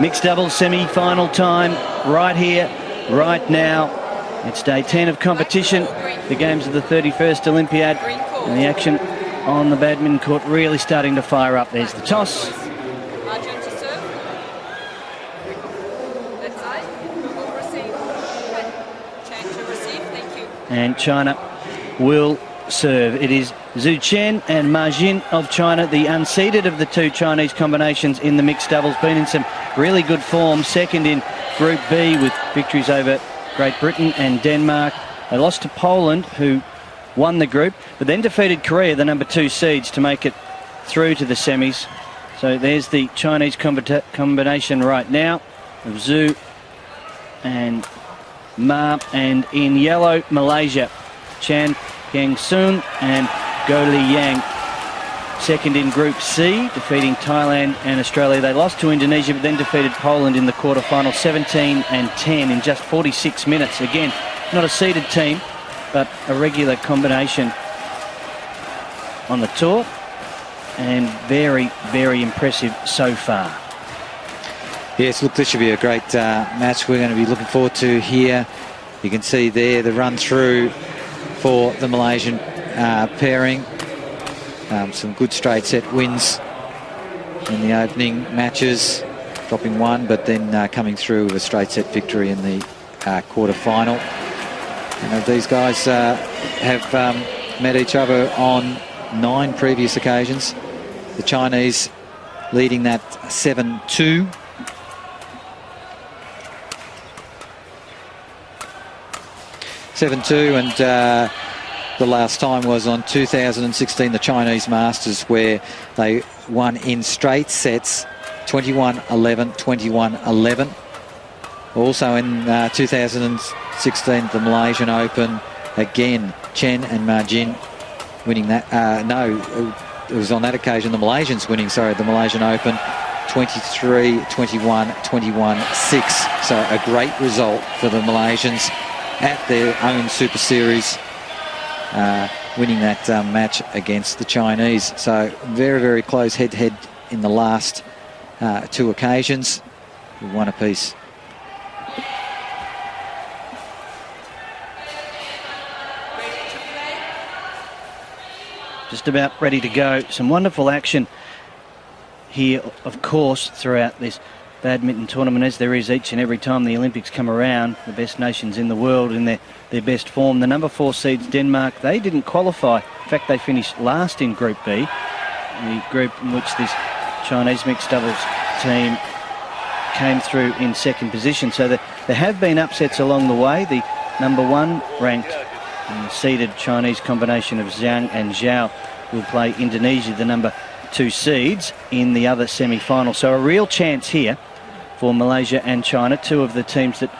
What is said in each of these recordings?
Mixed doubles semi-final time right here, right now. It's day 10 of competition, the games of the 31st Olympiad, and the action on the badminton court really starting to fire up. There's the toss. And China will serve. It is Zhu Chen and Ma Jin of China, the unseeded of the two Chinese combinations in the mixed doubles. Been in some really good form. Second in Group B with victories over Great Britain and Denmark. They lost to Poland, who won the group, but then defeated Korea, the number 2 seeds, to make it through to the semis. So there's the Chinese combination right now of Zhu and Ma, and in yellow, Malaysia, Chan Peng-soon and Go Li Yang. Second in Group C, defeating Thailand and Australia. They lost to Indonesia, but then defeated Poland in the quarterfinal, 17-10 in just 46 minutes. Again, not a seeded team, but a regular combination on the tour, and very, very impressive so far. Yes, look, this should be a great match we're going to be looking forward to here. You can see there the run through for the Malaysian pairing. Some good straight set wins in the opening matches, dropping one, but then coming through with a straight set victory in the quarter-final. You know, these guys have met each other on 9 previous occasions. The Chinese leading that 7-2. And the last time was on 2016, the Chinese Masters, where they won in straight sets, 21-11, 21-11. Also in 2016, the Malaysian Open, again, Chen and Ma Jin winning that. No, it was on that occasion the Malaysians winning, sorry, the Malaysian Open, 23-21, 21-6. So a great result for the Malaysians at their own Super Series, winning that match against the Chinese. So very, very close head-to-head in the last 2 occasions, one apiece. Just about ready to go. Some wonderful action here, of course, throughout this badminton tournament, as there is each and every time the Olympics come around. The best nations in the world in their best form. The number 4 seeds, Denmark, they didn't qualify. In fact, they finished last in Group B, the group in which this Chinese mixed doubles team came through in second position. So there have been upsets along the way. The number 1 ranked and seeded Chinese combination of Zhang and Zhao will play Indonesia, the number 2 seeds, in the other semi-final. So a real chance here for Malaysia and China, 2 of the teams that,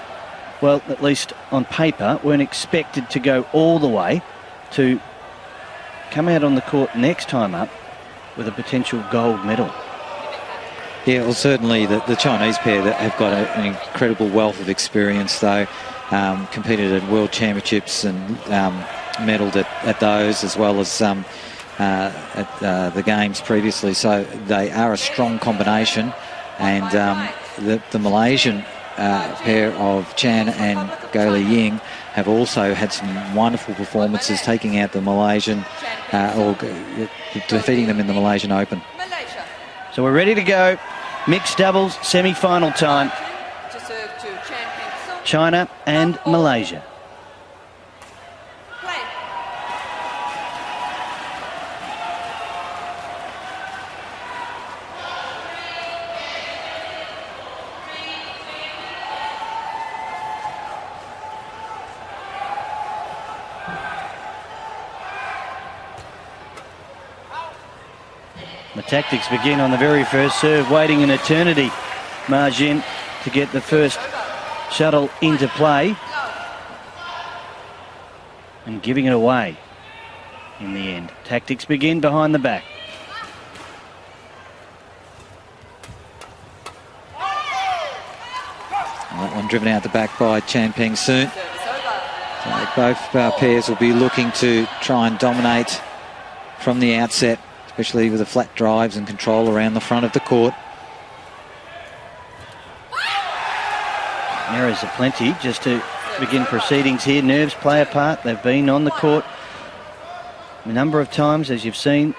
well, at least on paper, weren't expected to go all the way, to come out on the court next time up with a potential gold medal. Yeah, well, certainly the Chinese pair that have got an incredible wealth of experience, though. Competed at World Championships and medalled at those, as well as at the games previously. So they are a strong combination, and the Malaysian pair of Chan and Go Li Yang have also had some wonderful performances, taking out the Malaysian, or defeating them in the Malaysian Open. So we're ready to go. Mixed doubles, semi-final time. China and Malaysia. The tactics begin on the very first serve, waiting an eternity. Ma Jin to get the first shuttle into play and giving it away in the end. Tactics begin behind the back. That one driven out the back by Chan Peng-soon. So both pairs will be looking to try and dominate from the outset, especially with the flat drives and control around the front of the court. Errors aplenty just to begin proceedings here. Nerves play a part. They've been on the court a number of times, as you've seen,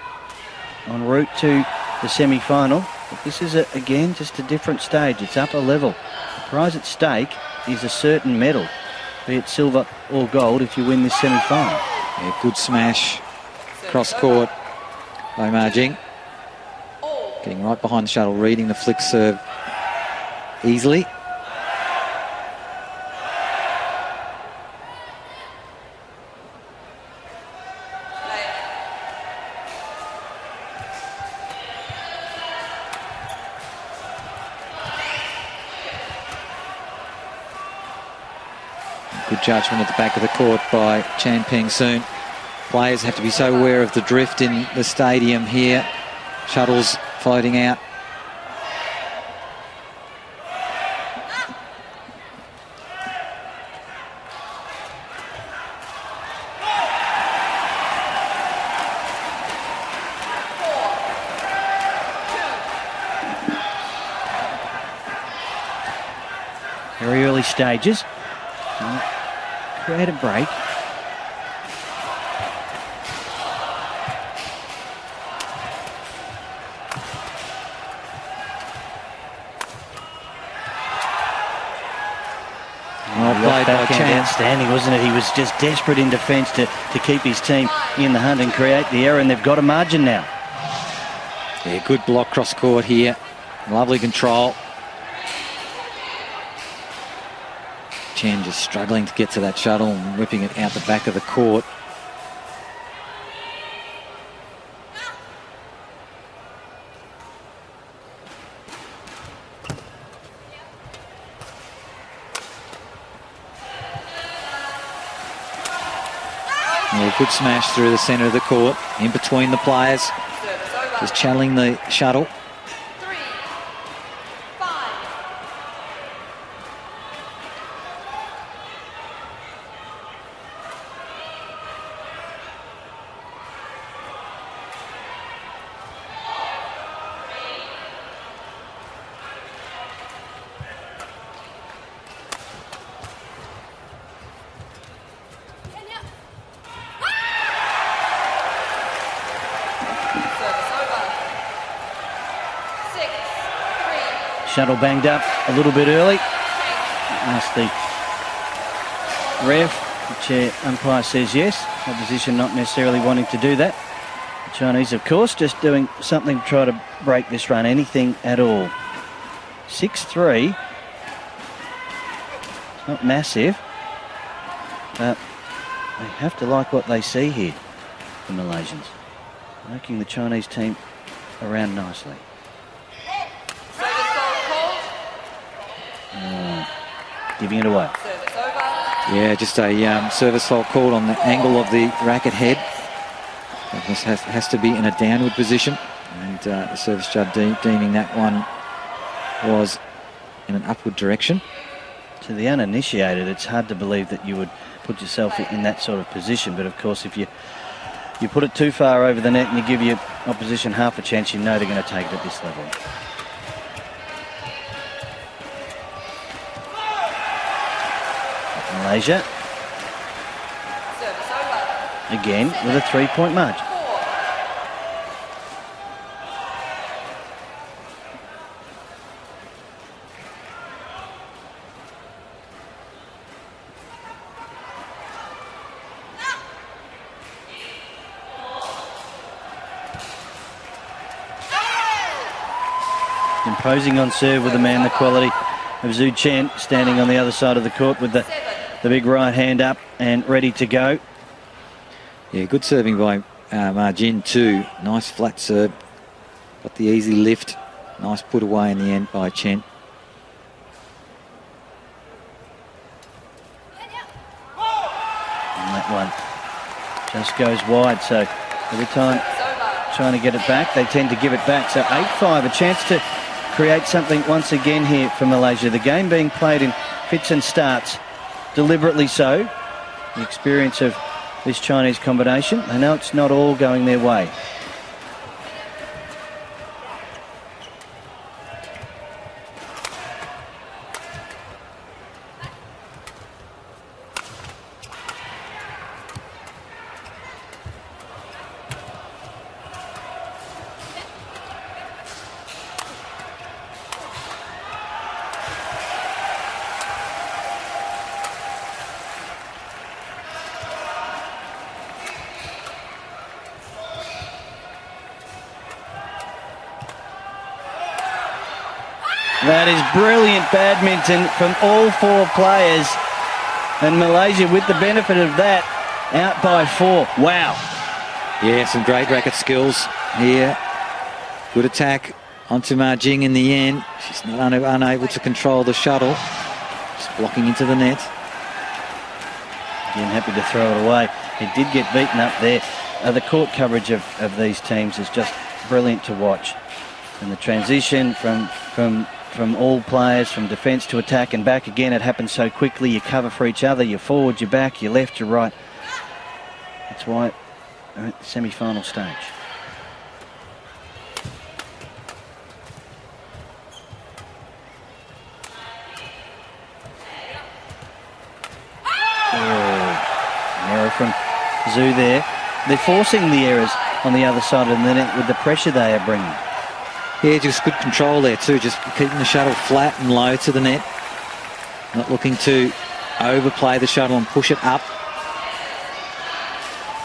en route to the semi-final. But this is, again, just a different stage. It's upper level. The prize at stake is a certain medal, be it silver or gold, if you win this semi-final. Yeah, good smash cross court by Ma Jing. Getting right behind the shuttle, reading the flick serve easily. Good judgment at the back of the court by Chan Peng Soon. Players have to be so aware of the drift in the stadium here. Shuttles floating out. Very early stages. Create a break. Outstanding, wasn't it? He was just desperate in defence to keep his team in the hunt and create the error, and they've got a margin now. Yeah, good block cross court here. Lovely control. Chen just struggling to get to that shuttle and whipping it out the back of the court. Yeah, good smash through the centre of the court, in between the players. Just channeling the shuttle. Shuttle banged up a little bit early. Asked the ref. The chair umpire says yes. Opposition not necessarily wanting to do that. The Chinese, of course, just doing something to try to break this run. Anything at all. 6-3. It's not massive. But they have to like what they see here, the Malaysians. Working the Chinese team around nicely. Giving it away. Yeah, just a service fault called on the angle of the racket head. This has to be in a downward position, and the service judge deeming that one was in an upward direction. To the uninitiated, it's hard to believe that you would put yourself in that sort of position, but of course if you put it too far over the net and you give your opposition half a chance, you know they're going to take it at this level. Malaysia again with a 3-point margin. Imposing on serve with a man the quality of Zhu Chen, standing on the other side of the court with the big right hand up and ready to go. Yeah, good serving by Ma Jin too. Nice flat serve. Got the easy lift. Nice put away in the end by Chen. And that one just goes wide, so every time trying to get it back, they tend to give it back. So 8-5, a chance to create something once again here for Malaysia. The game being played in fits and starts. Deliberately so. The experience of this Chinese combination. They know it's not all going their way. That is brilliant badminton from all four players. And Malaysia, with the benefit of that, out by 4. Wow. Yeah, some great racket skills here. Good attack onto Ma Jing in the end. She's not unable to control the shuttle. Just blocking into the net. Again, happy to throw it away. It did get beaten up there. The court coverage of these teams is just brilliant to watch. And the transition from all players, from defence to attack and back again, it happens so quickly. You cover for each other, you're forward, you're back, you're left, you're right. That's why we're at the semi-final stage. An error from Zhu there. They're forcing the errors on the other side of the net with the pressure they are bringing. Yeah, just good control there too, just keeping the shuttle flat and low to the net. Not looking to overplay the shuttle and push it up.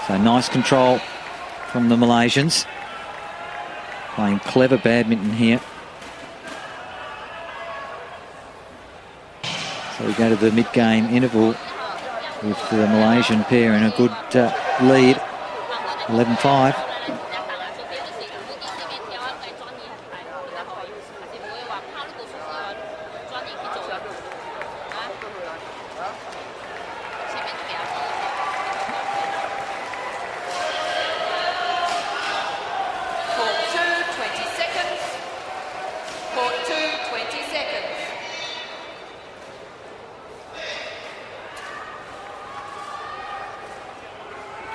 So nice control from the Malaysians. Playing clever badminton here. So we go to the mid-game interval with the Malaysian pair in a good lead, 11-5.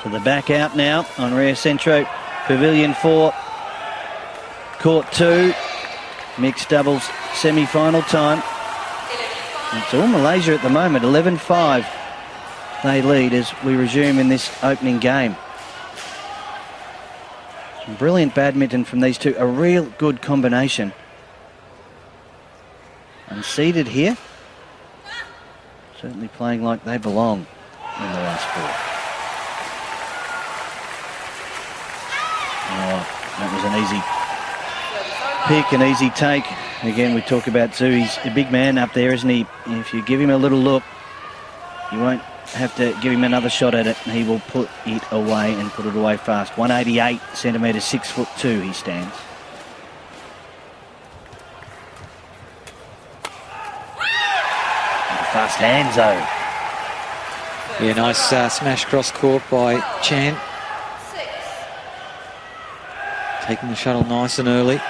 So the back out now on Rio Centro, Pavilion 4, Court 2, mixed doubles semi-final time. It's all Malaysia at the moment, 11-5 they lead as we resume in this opening game. Some brilliant badminton from these two, a real good combination. Unseeded here, certainly playing like they belong in the last 4. Oh, that was an easy pick, an easy take. Again, we talk about Zhu. He's a big man up there, isn't he? If you give him a little look, you won't have to give him another shot at it. He will put it away and put it away fast. 188 centimetres, 6'2" he stands. Fast hands, though. Yeah, nice smash cross court by Chan. Taking the shuttle nice and early.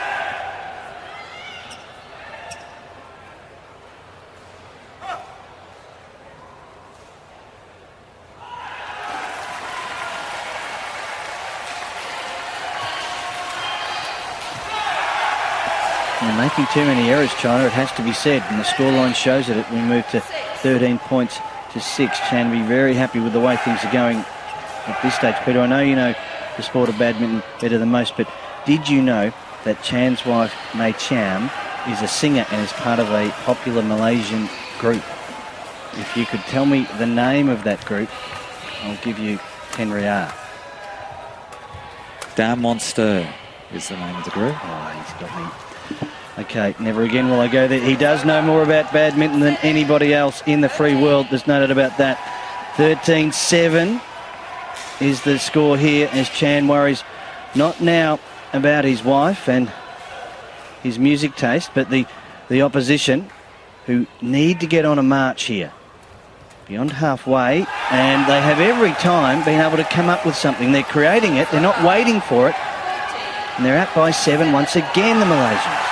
They're making too many errors, China, it has to be said, and the scoreline shows it. We move to 13 points to 6. Chan will be very happy with the way things are going at this stage. Peter, I know you know the sport of badminton better than most, but did you know that Chan's wife, Mei Cham, is a singer and is part of a popular Malaysian group? If you could tell me the name of that group, I'll give you 10 Riyal. Da Monster is the name of the group. Oh, he's got me. Okay, never again will I go there. He does know more about badminton than anybody else in the free world. There's no doubt about that. 13-7 is the score here as Chan worries not now about his wife and his music taste, but the opposition who need to get on a march here. Beyond halfway, and they have every time been able to come up with something. They're creating it, they're not waiting for it, and they're out by 7 once again, the Malaysians.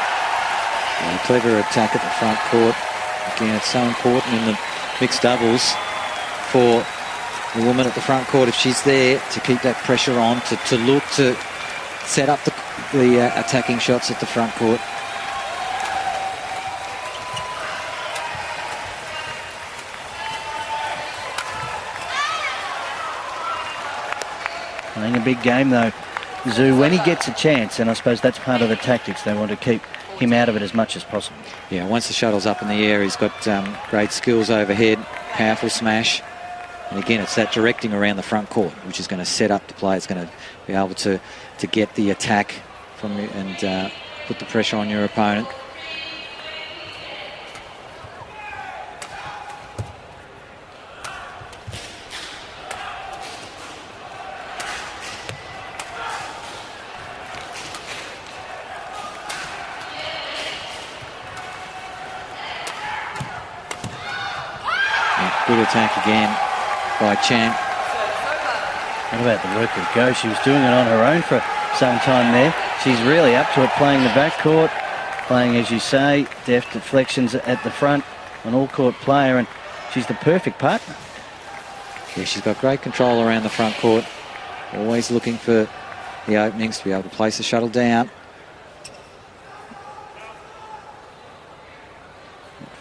Yeah, clever attack at the front court. Again, it's so important in the mixed doubles for the woman at the front court, if she's there, to keep that pressure on, to look to set up the attacking shots at the front court. Playing a big game though, Zhu, when he gets a chance, and I suppose that's part of the tactics, they want to keep him out of it as much as possible. Yeah, once the shuttle's up in the air, he's got great skills overhead, powerful smash. And again, it's that directing around the front court, which is going to set up the play. It's going to be able to get the attack from you and put the pressure on your opponent. Good attack again by Chen. What about the work of Go? She was doing it on her own for some time there. She's really up to it, playing the backcourt, playing, as you say, deft deflections at the front, an all-court player, and she's the perfect partner. Yeah, she's got great control around the front court. Always looking for the openings to be able to place the shuttle down.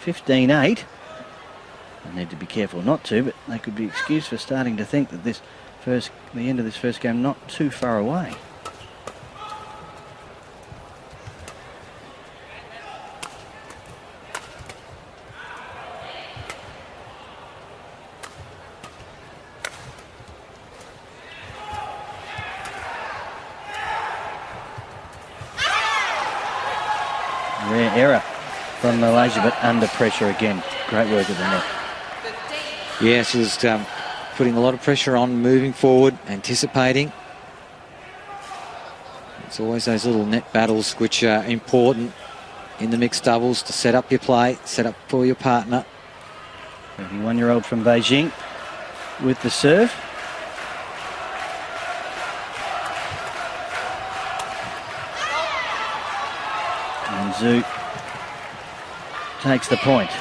15-8. I need to be careful not to, but they could be excused for starting to think that the end of this first game not too far away. Rare error from Malaysia, but under pressure again. Great work of the net. Yeah, she was putting a lot of pressure on, moving forward, anticipating. It's always those little net battles which are important in the mixed doubles to set up your play, set up for your partner. 31-year-old from Beijing with the serve. And Zhu takes the point.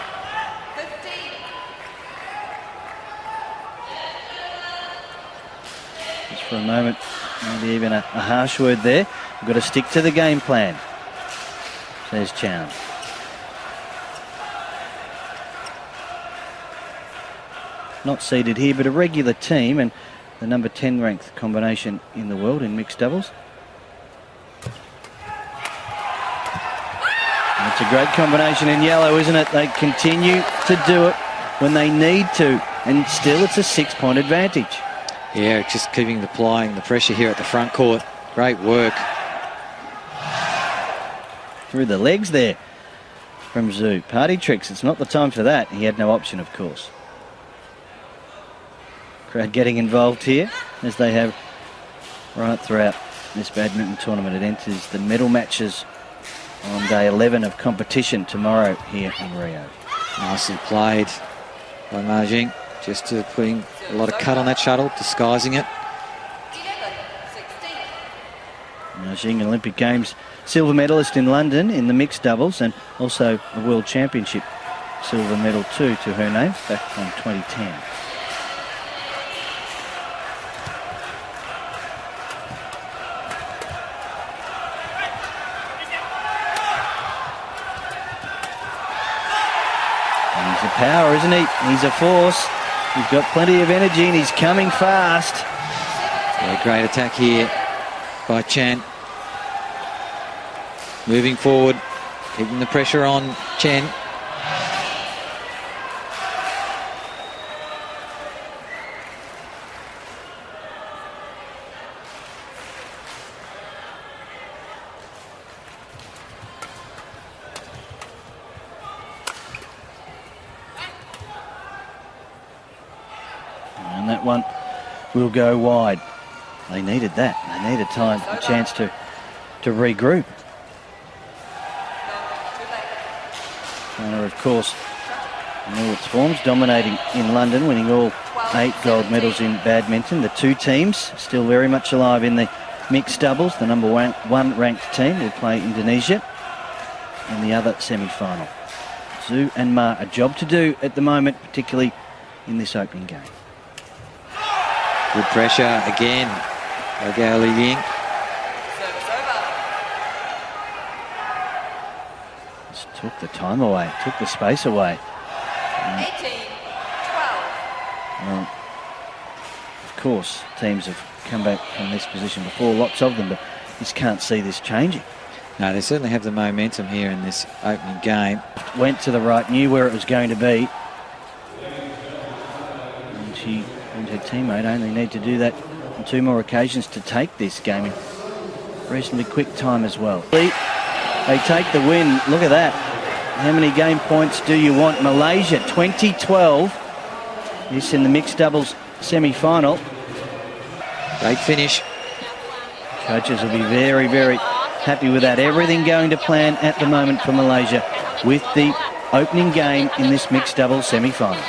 Just for a moment, maybe even a harsh word there. We've got to stick to the game plan, says Chown. Not seeded here, but a regular team, and the number 10 ranked combination in the world in mixed doubles. And it's a great combination in yellow, isn't it? They continue to do it when they need to, and still it's a 6-point advantage. Yeah, just applying the pressure here at the front court. Great work. Through the legs there from Zhu. Party tricks, it's not the time for that. He had no option, of course. Crowd getting involved here, as they have right throughout this badminton tournament. It enters the medal matches on day 11 of competition tomorrow here in Rio. Nicely played by Ma Jing, just putting a lot of cut on that shuttle, disguising it. Ma Jing, Olympic Games silver medalist in London in the mixed doubles, and also a World Championship silver medal too to her name back from 2010. He's a power, isn't he? He's a force. He's got plenty of energy and he's coming fast. Yeah, great attack here by Chen. Moving forward, keeping the pressure on Chen. And that one will go wide. They needed that. They needed time, a chance to regroup. China, of course, in all its forms, dominating in London, winning all 8 gold medals in badminton. The two teams still very much alive in the mixed doubles. The number 1 ranked team will play Indonesia in the other semi-final. Zhu and Ma, a job to do at the moment, particularly in this opening game. Good pressure again by Gao Liying. Just took the time away, took the space away. 18-12. Well, of course, teams have come back from this position before, lots of them, but just can't see this changing. No, they certainly have the momentum here in this opening game. Went to the right, knew where it was going to be. And she and her teammate only need to do that on 2 more occasions to take this game in reasonably quick time as well. They take the win. Look at that. How many game points do you want? Malaysia, 2012. This in the mixed doubles semi-final. Great finish. Coaches will be very, very happy with that. Everything going to plan at the moment for Malaysia with the opening game in this mixed doubles semi-final.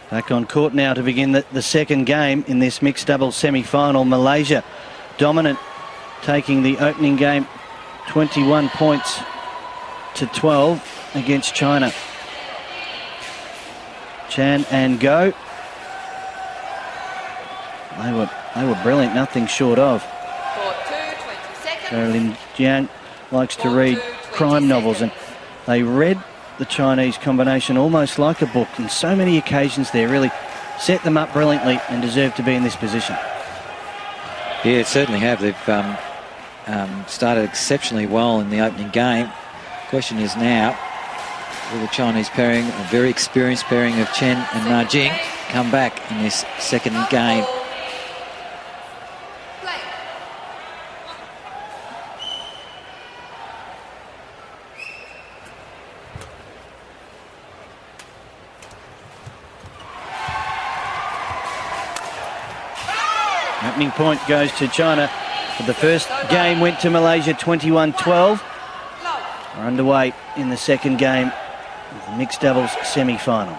Back on court now to begin the second game in this mixed doubles semi-final. Malaysia dominant, taking the opening game 21 points to 12 against China. Chan and Go. They were brilliant, nothing short of. Carolyn Jiang likes to read crime novels, and they read the Chinese combination almost like a book, and so many occasions there really set them up brilliantly and deserve to be in this position. Yeah, certainly have. They've started exceptionally well in the opening game. Question is now, will the Chinese pairing, a very experienced pairing of Chen and Ma Jing, come back in this second game? Opening point goes to China, but the first game went to Malaysia 21-12. We're underway in the second game of the mixed doubles semi-final.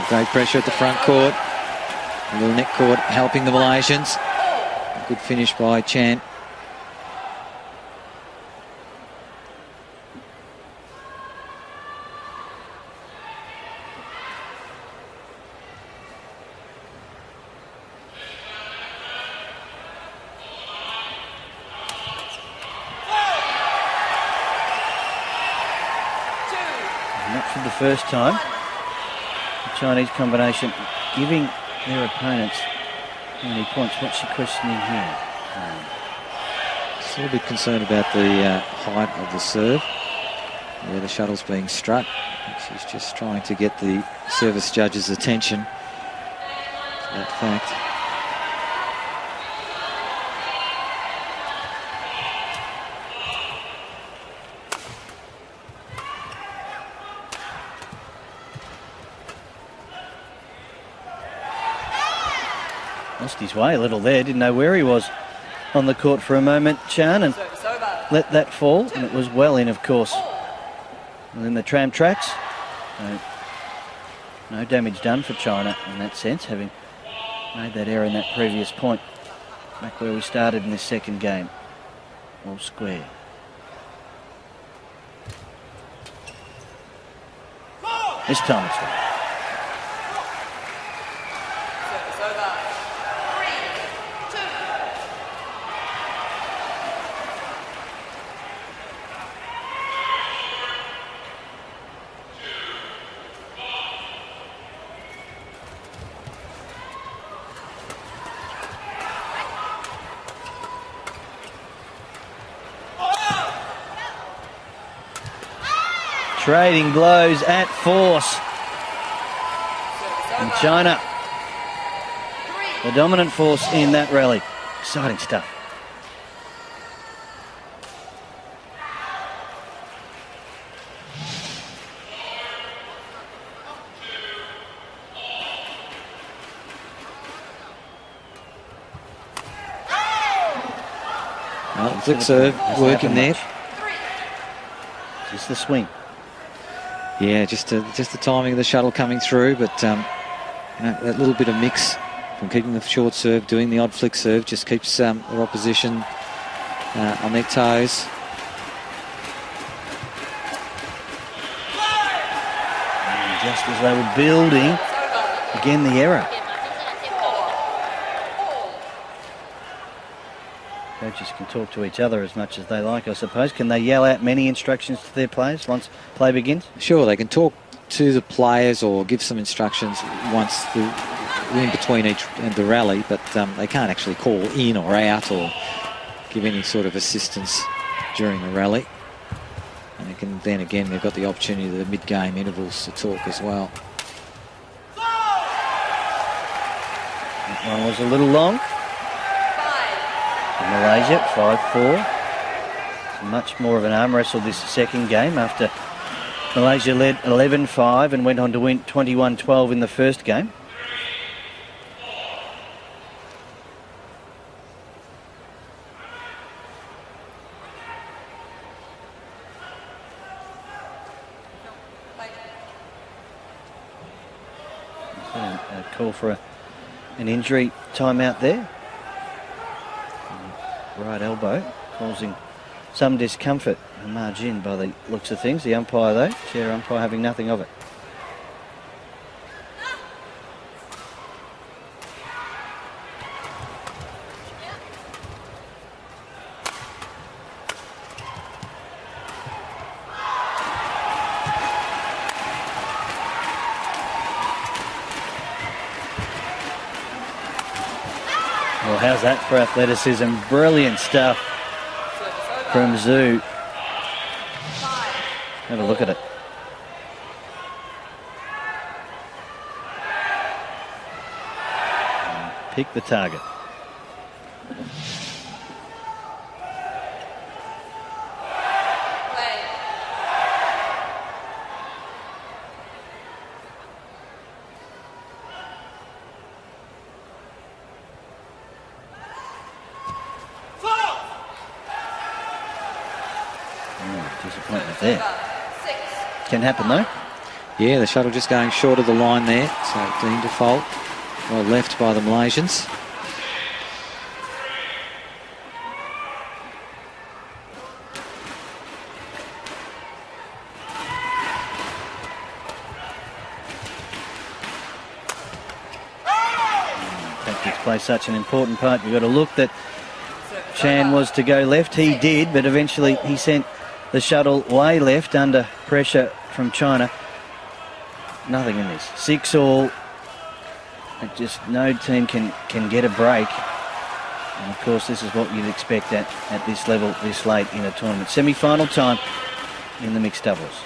Great pressure at the front court. A little net court helping the Malaysians. A good finish by Chan. Not for the first time. The Chinese combination giving their opponents how many points. What's she questioning here? Just a little bit concerned about the height of the serve. Yeah, the shuttle's being struck. She's just trying to get the service judge's attention to that fact. Lost his way a little there, didn't know where he was on the court for a moment, Chan, and let that fall, and it was well in, of course. And then the tram tracks. No damage done for China in that sense, having made that error in that previous point, back where we started in this second game. All square. This time it's right. Trading blows at force. And China, the dominant force in that rally. Exciting stuff. Well, flick serve working there. Just the swing. Yeah, just the timing of the shuttle coming through, but you know, that little bit of mix from keeping the short serve, doing the odd flick serve, just keeps their opposition on their toes. And just as they were building, again the error. Coaches can talk to each other as much as they like, I suppose. Can they yell out many instructions to their players once play begins? Sure, they can talk to the players or give some instructions once the in between each the rally, but they can't actually call in or out or give any sort of assistance during the rally. And then again, they've got the opportunity of the mid-game intervals to talk as well. That one was a little long. Malaysia, 5-4. It's much more of an arm wrestle this second game after Malaysia led 11-5 and went on to win 21-12 in the first game. A call for an injury timeout there. Right elbow causing some discomfort and margin by the looks of things. The umpire though, chair umpire, having nothing of it. Well, how's that for athleticism? Brilliant stuff from Zhu. Have a look at it. Pick the target. Disappointment there. Can happen though. Yeah, the shuttle just going short of the line there, so deemed a fault. Well left by the Malaysians. Tactics play such an important part. You've got to look that Chan was to go left. He did, but eventually he sent the shuttle way left under pressure from China. Nothing in this. 6-all. Just no team can get a break. And of course, this is what you'd expect at this level this late in a tournament. Semi-final time in the mixed doubles.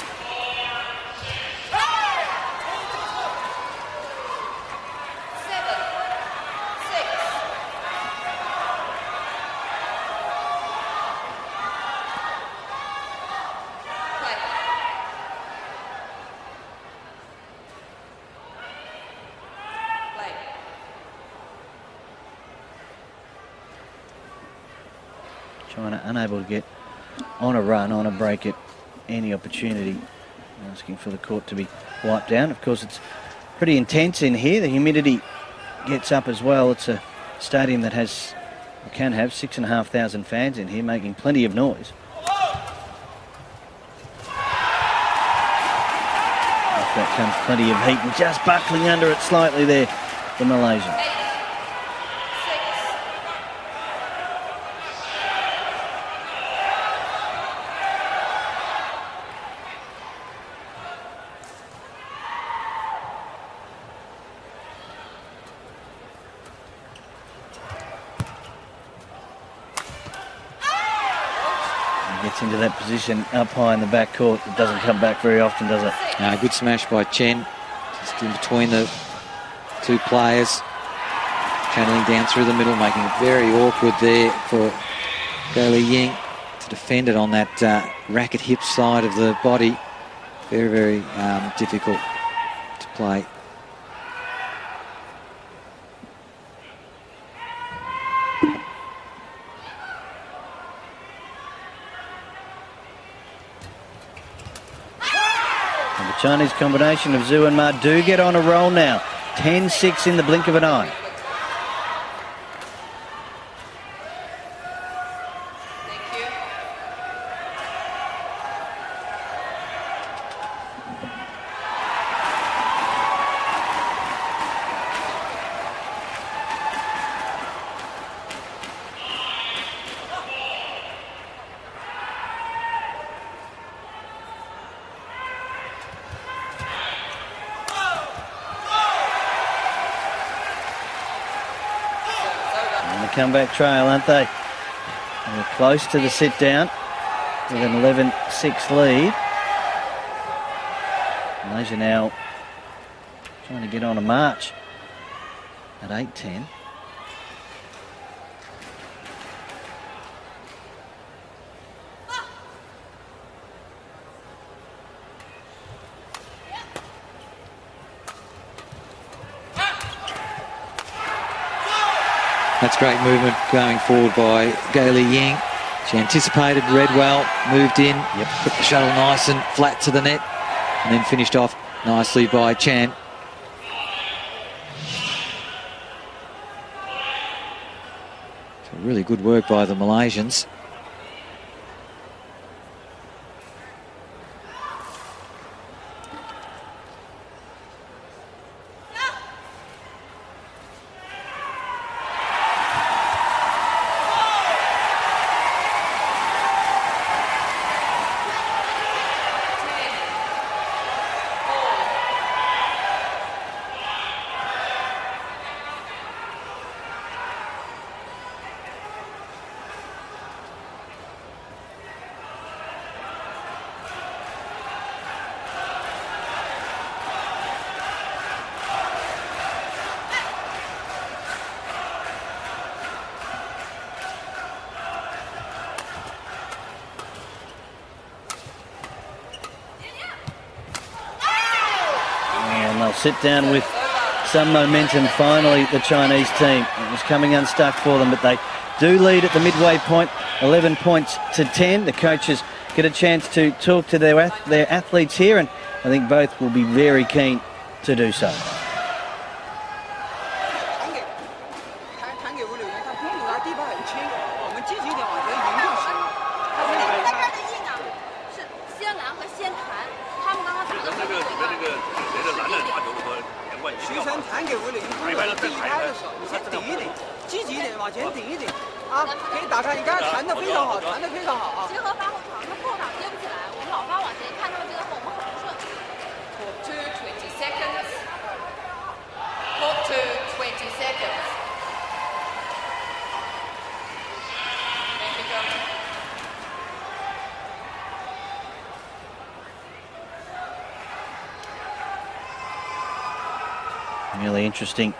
China unable to get on a run, on a break at any opportunity. Asking for the court to be wiped down. Of course, it's pretty intense in here. The humidity gets up as well. It's a stadium that can have 6,500 fans in here, making plenty of noise. Off that comes plenty of heat and just buckling under it slightly there, the Malaysians. Gets into that position up high in the back court. It doesn't come back very often, does it? Good smash by Chen. Just in between the two players. Channeling down through the middle, making it very awkward there for Go Li Ying to defend it on that racket hip side of the body. Very, very difficult to play. Chinese combination of Zhu and Ma do get on a roll now. 10-6 in the blink of an eye. comeback trail, aren't they? And they're close to the sit-down with an 11-6 lead. Malaysia now trying to get on a march at 8-10. That's great movement going forward by Gailey Ying. She anticipated, read well, moved in, put the shuttle nice and flat to the net, and then finished off nicely by Chan. So really good work by the Malaysians. Sit down with some momentum finally, the Chinese team. It was coming unstuck for them, but they do lead at the midway point, 11 points to 10. The coaches get a chance to talk to their athletes here, and I think both will be very keen to do so. Really interesting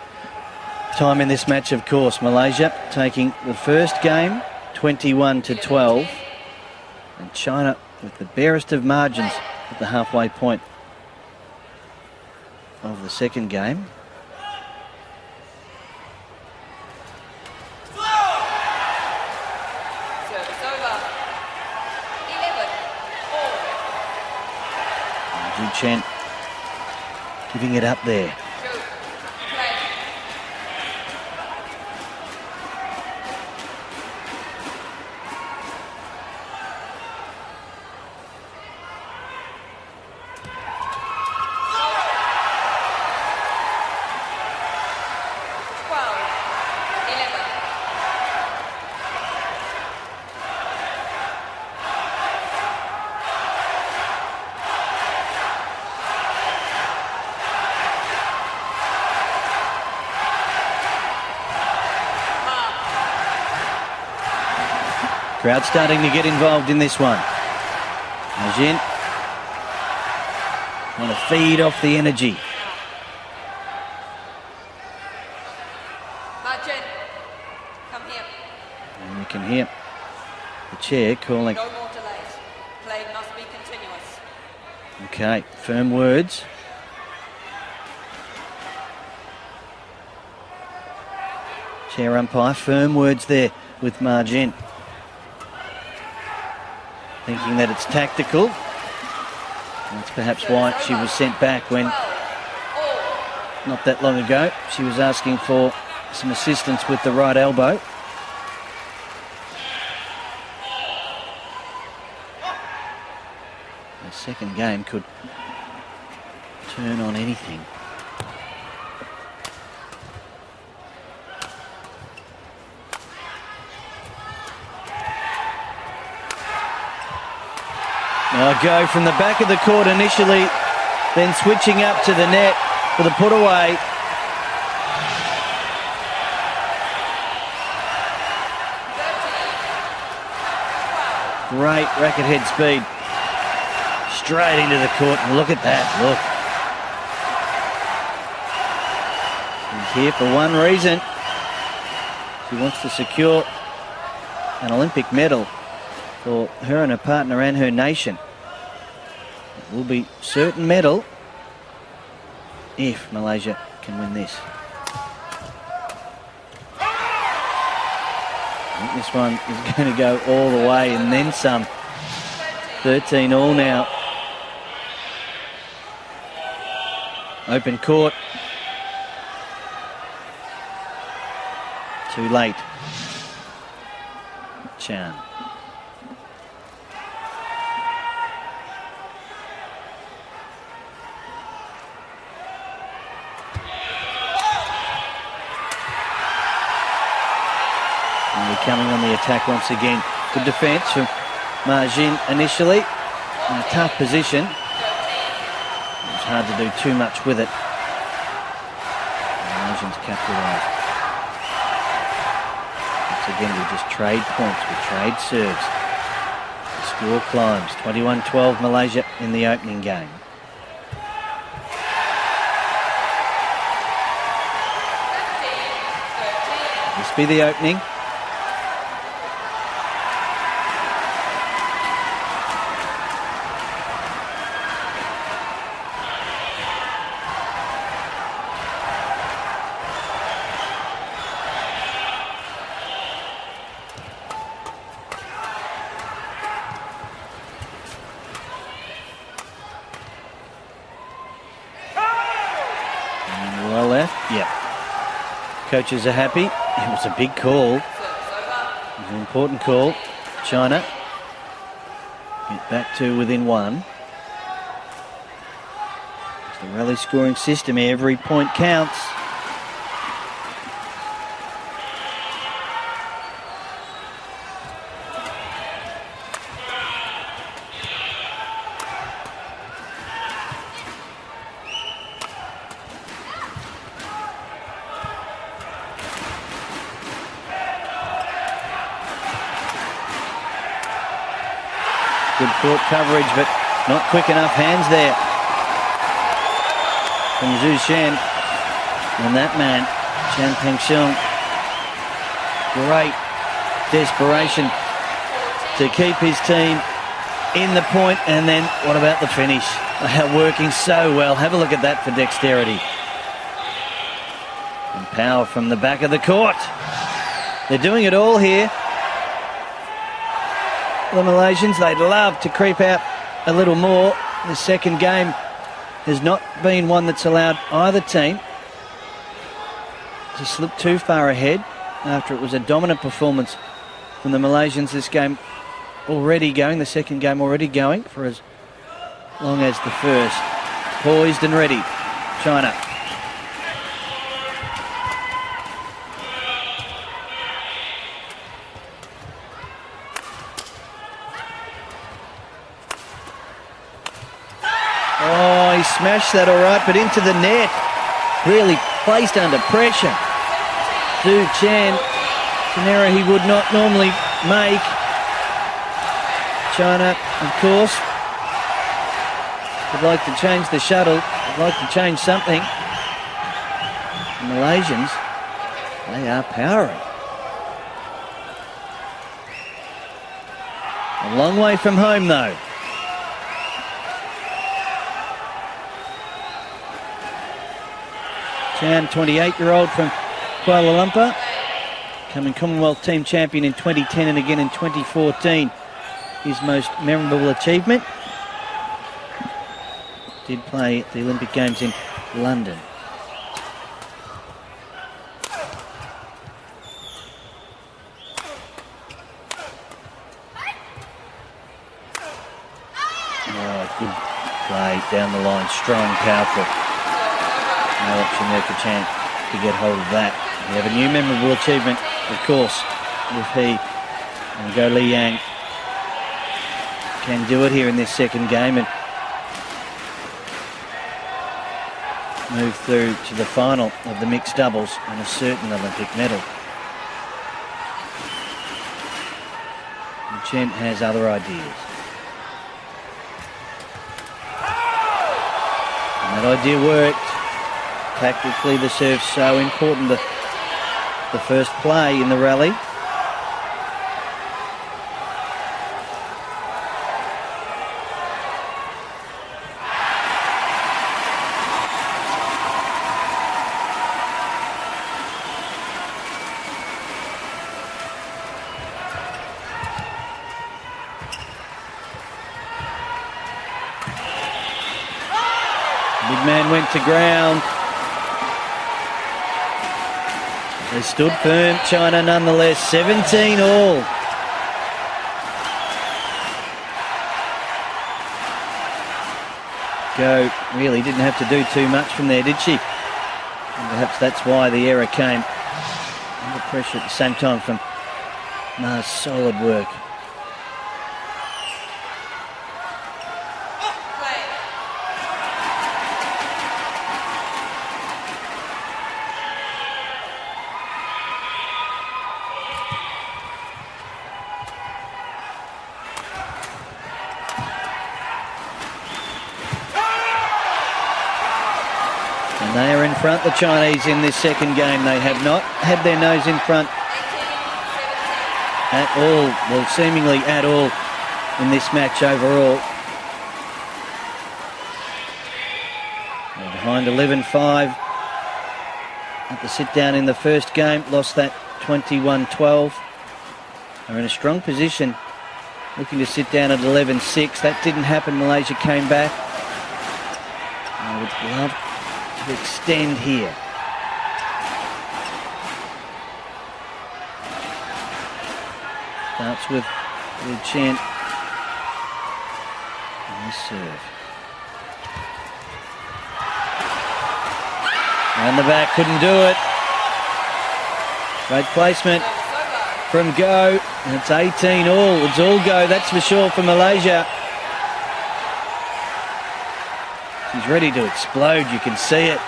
time in this match, of course. Malaysia taking the first game 21-12, and China with the barest of margins at the halfway point of the second game. Zhu Chen giving it up there. Crowd starting to get involved in this one. Majin trying to feed off the energy. Majin, come here. And you can hear the chair calling. No more delays. Play must be continuous. Okay, firm words. Chair umpire, firm words there with Majin. Thinking that it's tactical. That's perhaps why she was sent back when, not that long ago, she was asking for some assistance with the right elbow. The second game could turn on anything. Now a go from the back of the court initially, then switching up to the net for the put away. Great racket head speed. Straight into the court. And look at that. Look. She's here for one reason. She wants to secure an Olympic medal for her and her partner and her nation. It will be certain medal if Malaysia can win this. I think this one is going to go all the way and then some. 13 all now. Open court. Too late. Chan. And we're coming on the attack once again. Good defence from Margin initially. In a tough position. It's hard to do too much with it. Margin's capitalised. Once again, we just trade points, we trade serves. The score climbs. 21-12 Malaysia in the opening game. This be the opening. Well left, yep. Coaches are happy. It was a big call. It was an important call. China get back to within one. It's the rally scoring system. Every point counts. Good court coverage, but not quick enough hands there from Zhu Shen. And that man, Chan Pengxiong, great desperation to keep his team in the point. And then what about the finish? They are working so well. Have a look at that for dexterity. And power from the back of the court. They're doing it all here. The Malaysians, they'd love to creep out a little more. The second game has not been one that's allowed either team to slip too far ahead after it was a dominant performance from the Malaysians. This game already going, the second game already going for as long as the first. Poised and ready, China. Oh, he smashed that all right, but into the net. Really placed under pressure. Zhu Chen, it's an error he would not normally make. China, of course, would like to change the shuttle, would like to change something. The Malaysians, they are powering. A long way from home, though. Chan, 28-year-old from Kuala Lumpur, becoming Commonwealth Team Champion in 2010 and again in 2014. His most memorable achievement. Did play at the Olympic Games in London. Oh, good play down the line, strong, powerful. No option there for Chan to get hold of that. We have a new memorable achievement, of course, if he and Go Li Yang can do it here in this second game and move through to the final of the mixed doubles and a certain Olympic medal. Chen has other ideas. And that idea worked. Tactically, the serve's so important to the first play in the rally. Big man went to ground. They stood firm, China nonetheless, 17 all. Go really didn't have to do too much from there, did she? And perhaps that's why the error came. Under pressure at the same time from Ma's solid work. And they are in front, the Chinese, in this second game. They have not had their nose in front at all, well, seemingly at all in this match overall. They're behind 11-5 at the sit-down in the first game, lost that 21-12. They're in a strong position, looking to sit down at 11-6. That didn't happen. Malaysia came back. I would love to extend here. Starts with Liu Chen on the serve. Round the back, couldn't do it. Great placement from Go. And it's 18 all. It's all Go, that's for sure, for Malaysia. She's ready to explode, you can see it.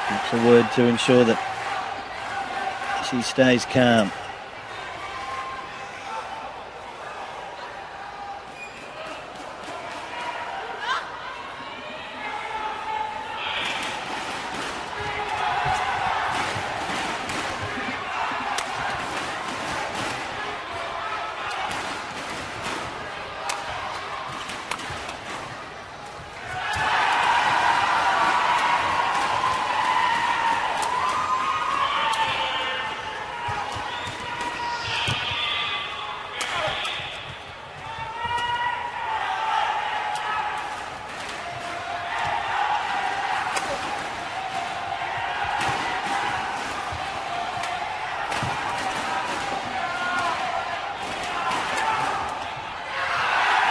That's a word to ensure that she stays calm.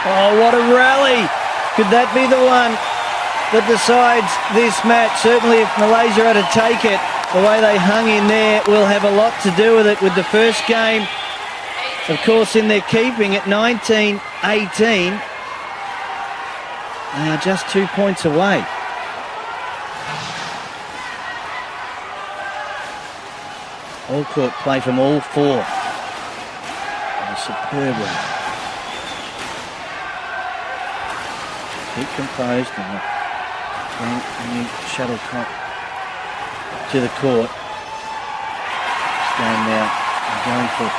Oh, what a rally. Could that be the one that decides this match? Certainly if Malaysia are to take it, the way they hung in there will have a lot to do with it. With the first game, of course, in their keeping at 19-18. They are just 2 points away. All court play from all four. A superb one. Keep composed and bring a new shuttlecock to the court. This game now going for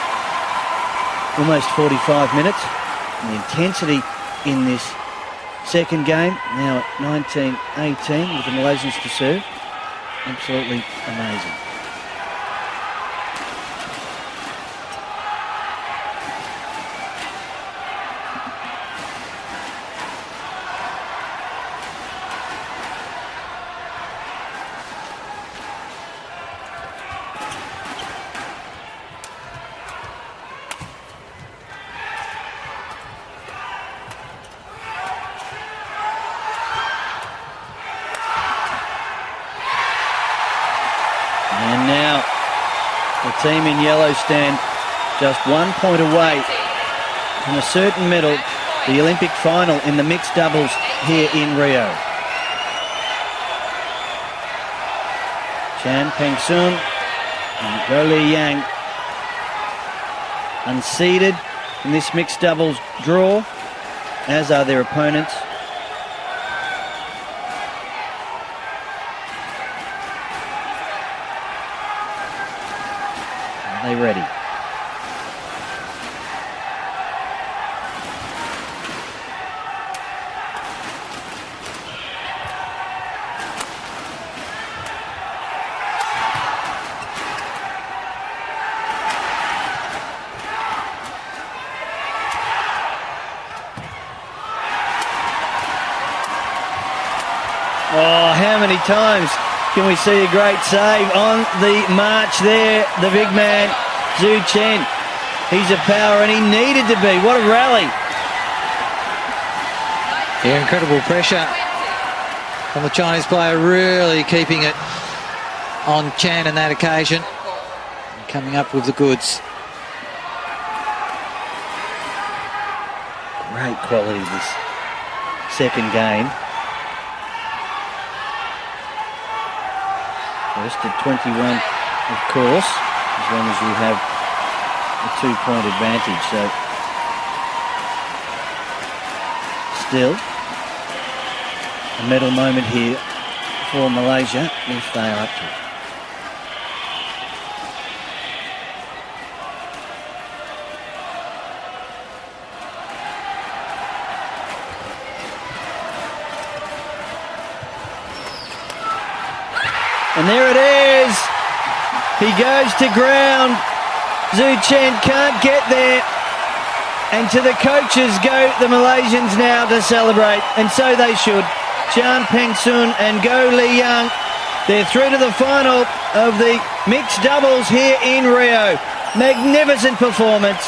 almost 45 minutes. And the intensity in this second game, now at 19-18 with the Malaysians to serve. Absolutely amazing. And now the team in yellow stand just 1 point away from a certain medal, the Olympic final in the mixed doubles here in Rio. Chan Peng-sun and Go Li Yang unseeded in this mixed doubles draw, as are their opponents. Are they ready? Oh, how many times can we see a great save on the march there? The big man, Zhu Chen. He's a power, and he needed to be. What a rally. Yeah, incredible pressure from the Chinese player, really keeping it on Chan on that occasion. Coming up with the goods. Great quality this second game. First at 21, of course, as long as you have a 2-point advantage. So, still, a medal moment here for Malaysia if they are up to it. And there it is. He goes to ground. Zhu Chen can't get there. And to the coaches go the Malaysians now to celebrate. And so they should. Chan Peng Sun and Go Li Yang. They're through to the final of the mixed doubles here in Rio. Magnificent performance.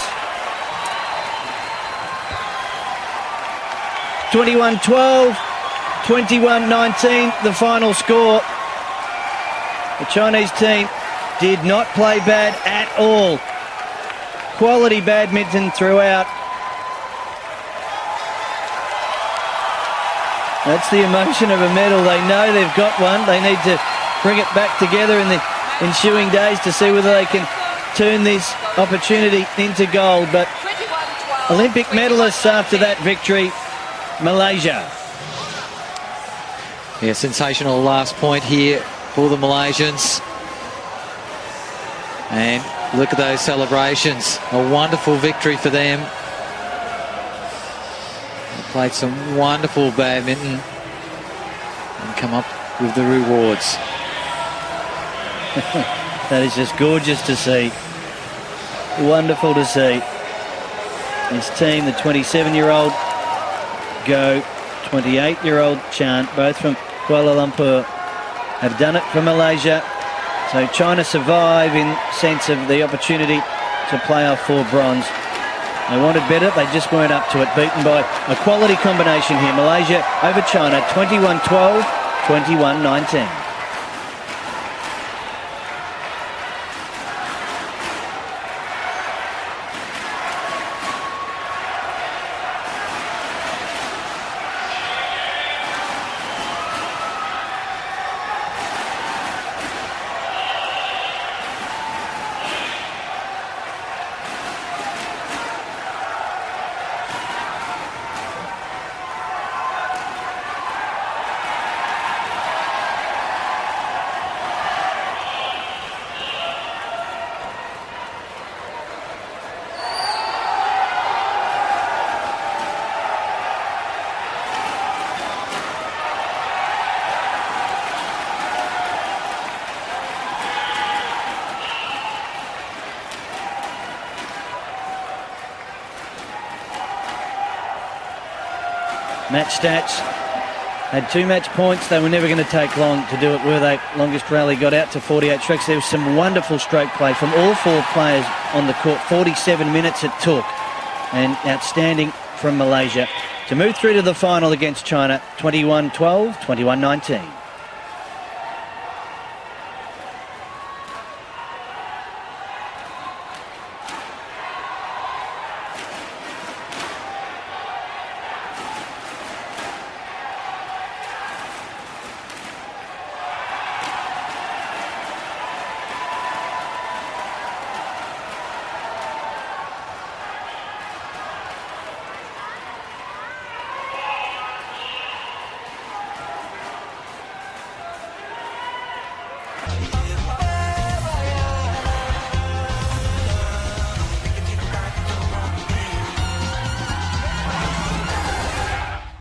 21-12, 21-19, the final score. The Chinese team did not play bad at all. Quality badminton throughout. That's the emotion of a medal. They know they've got one. They need to bring it back together in the ensuing days to see whether they can turn this opportunity into gold. But Olympic medalists after that victory, Malaysia. Yeah, sensational last point here for the Malaysians. And look at those celebrations. A wonderful victory for them. They played some wonderful badminton and come up with the rewards. That is just gorgeous to see. Wonderful to see. This team, the 27-year-old Go, 28-year-old Chan, both from Kuala Lumpur, have done it for Malaysia. So China survive in sense of the opportunity to play off for bronze. They wanted better, they just weren't up to it. Beaten by a quality combination here. Malaysia over China, 21-12, 21-19. Match stats, had 2 match points. They were never going to take long to do it, were they? Longest rally got out to 48 strokes. There was some wonderful stroke play from all 4 players on the court. 47 minutes it took, and outstanding from Malaysia to move through to the final against China, 21-12, 21-19.